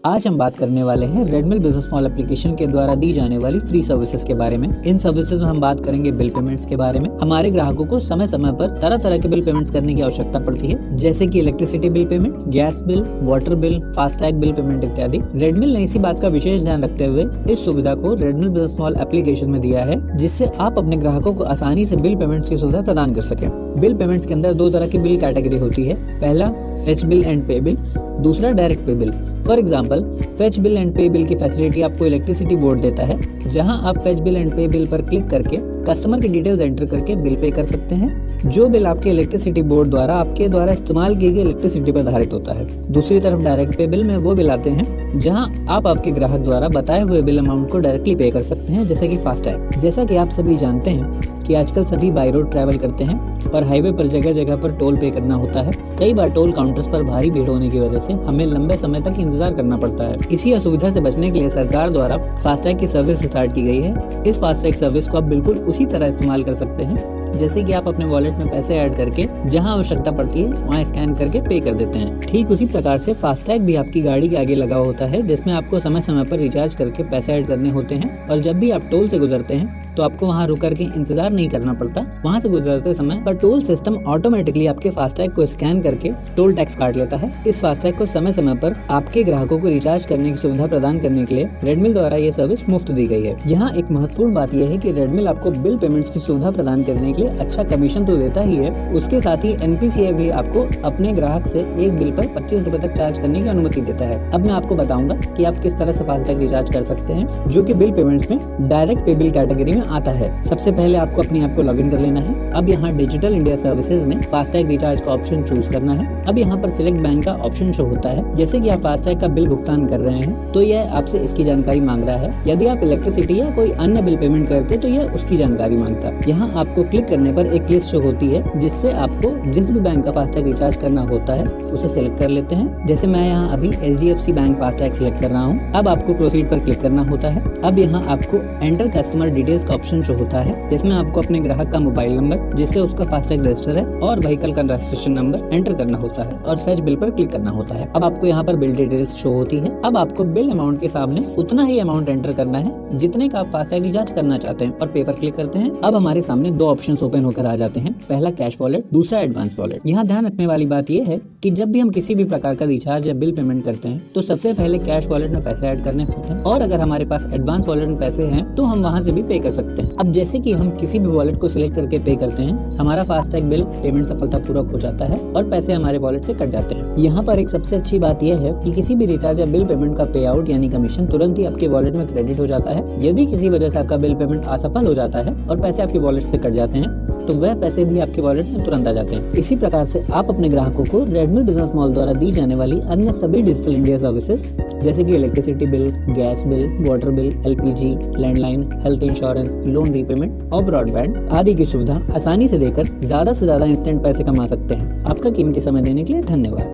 आज हम बात करने वाले हैं रेडमिल बिजनेस मॉल एप्लीकेशन के द्वारा दी जाने वाली फ्री सर्विसेज के बारे में। इन सर्विसेज में हम बात करेंगे बिल पेमेंट्स के बारे में। हमारे ग्राहकों को समय समय पर तरह तरह के बिल पेमेंट्स करने की आवश्यकता पड़ती है, जैसे कि electricity bill payment, gas bill, water bill, FASTag bill payment इत्यादि। रेडमिल ने इसी बात का विशेष ध्यान रखते हुए इस सुविधा को रेडमिल बिजनेस मॉल एप्लीकेशन में दिया है, जिससे आप अपने ग्राहकों को आसानी से बिल पेमेंट्स की सुविधा प्रदान कर सके। बिल पेमेंट्स के अंदर दो तरह की बिल कैटेगरी होती है। पहला फेच बिल एंड पे बिल, दूसरा डायरेक्ट पे bill. For example, fetch bill and पे बिल की फैसिलिटी आपको इलेक्ट्रिसिटी बोर्ड देता है, जहां आप फेच बिल एंड पे बिल पर क्लिक करके कस्टमर की डिटेल्स एंटर करके बिल पे कर सकते हैं। जो बिल आपके इलेक्ट्रिसिटी बोर्ड द्वारा आपके द्वारा इस्तेमाल की गई इलेक्ट्रिसिटी पर आधारित होता है। दूसरी तरफ डायरेक्ट पे बिल में वो बिल आते हैं जहां आप आपके ग्राहक द्वारा बताए हुए बिल अमाउंट को डायरेक्टली पे कर सकते हैं, जैसे कि फास्टैग। जैसा कि आप सभी जानते हैं कि आजकल सभी बाई रोड ट्रैवल करते हैं और हाईवे पर जगह जगह पर टोल पे करना होता है। कई बार टोल काउंटर्स पर भारी भीड़ होने की वजह से हमें लंबे समय तक इंतजार करना पड़ता है। इसी असुविधा से बचने के लिए सरकार द्वारा फास्टैग की सर्विस स्टार्ट की गई है। इस फास्टैग सर्विस को आप बिल्कुल उसी तरह इस्तेमाल कर सकते हैं, जैसे कि आप अपने वॉलेट में पैसे ऐड करके जहां आवश्यकता पड़ती है वहां स्कैन करके पे कर देते हैं। ठीक उसी प्रकार से फास्टैग भी आपकी गाड़ी के आगे लगा होता है, जिसमें आपको समय समय पर रिचार्ज करके पैसे ऐड करने होते हैं। और जब भी आप टोल से गुजरते हैं तो आपको वहां रुक करके इंतजार नहीं करना पड़ता। वहां से गुजरते समय पर टोल सिस्टम ऑटोमेटिकली आपके फास्टैग को स्कैन करके टोल टैक्स काट लेता है। इस फास्टैग को समय समय पर आपके ग्राहकों को रिचार्ज करने की सुविधा प्रदान करने के लिए रेडमिल द्वारा ये सर्विस मुफ्त दी गई है। यहाँ एक महत्वपूर्ण बात यह है कि रेडमिल आपको बिल पेमेंट्स की सुविधा प्रदान करने के लिए अच्छा कमीशन तो देता ही है, उसके साथ ही NPCI भी आपको अपने ग्राहक से एक बिल पर 25 रुपए तक चार्ज करने की अनुमति देता है। अब मैं आपको बताऊंगा कि आप किस तरह से फास्टैग रिचार्ज कर सकते हैं, जो कि बिल पेमेंट्स में डायरेक्ट पे बिल कैटेगरी में आता है। सबसे पहले आपको अपने ऐप को लॉगिन कर लेना है। अब यहाँ डिजिटल इंडिया सर्विसेज में फास्टैग रिचार्ज का ऑप्शन चूज करना है। अब यहाँ पर सिलेक्ट बैंक का ऑप्शन शो होता है। जैसे कि आप फास्टैग का बिल भुगतान कर रहे हैं तो यह आपसे इसकी जानकारी मांग रहा है। यदि आप इलेक्ट्रिसिटी या कोई अन्य बिल पेमेंट करते तो यह उसकी जानकारी मांगता है। यहाँ आपको क्लिक करने पर एक लिस्ट शो होती है, जिससे आपको जिस भी बैंक का फास्टैग रिचार्ज करना होता है उसे सिलेक्ट कर लेते हैं। जैसे मैं यहाँ अभी HDFC बैंक फास्टैग सिलेक्ट कर रहा हूँ। अब आपको प्रोसीड पर क्लिक करना होता है। अब यहाँ आपको एंटर कस्टमर डिटेल्स का ऑप्शन शो होता है, जिसमें आपको अपने ग्राहक का मोबाइल नंबर, जिससे उसका फास्टैग रजिस्टर है, और व्हीकल का रजिस्ट्रेशन नंबर एंटर करना होता है और सर्च बिल पर क्लिक करना होता है। अब आपको यहाँ पर बिल डिटेल्स शो होती है। अब आपको बिल अमाउंट के सामने उतना ही अमाउंट एंटर करना है जितने का आप फास्टैग रिचार्ज करना चाहते हैं, और पे पर क्लिक करते हैं। अब हमारे सामने दो ऑप्शन ओपन होकर आ जाते हैं, पहला कैश वॉलेट, दूसरा एडवांस वॉलेट। यहाँ ध्यान रखने वाली बात यह है कि जब भी हम किसी भी प्रकार का रिचार्ज या बिल पेमेंट करते हैं तो सबसे पहले कैश वॉलेट में पैसे ऐड करने होते हैं, और अगर हमारे पास एडवांस वॉलेट में पैसे हैं तो हम वहां से भी पे कर सकते हैं। अब जैसे कि हम किसी भी वॉलेट को सिलेक्ट करके पे करते हैं, हमारा फास्टैग बिल पेमेंट सफलतापूर्वक हो जाता है और पैसे हमारे वॉलेट से कट जाते हैं। यहाँ पर एक सबसे अच्छी बात यह है कि किसी भी रिचार्ज या बिल पेमेंट का पे आउट यानी कमीशन तुरंत ही आपके वॉलेट में क्रेडिट हो जाता है। यदि किसी वजह से आपका बिल पेमेंट असफल हो जाता है और पैसे आपके वॉलेट से कट जाते हैं तो वह पैसे भी आपके वॉलेट में तुरंत आ जाते हैं। इसी प्रकार से आप अपने ग्राहकों को रेडमिल बिजनेस मॉल द्वारा दी जाने वाली अन्य सभी डिजिटल इंडिया सर्विसेज, जैसे कि electricity bill, gas bill, water bill, LPG, landline, health insurance, loan repayment और ब्रॉडबैंड आदि की सुविधा आसानी से देकर ज्यादा से ज्यादा इंस्टेंट पैसे कमा सकते हैं। आपका कीमती समय देने के लिए धन्यवाद।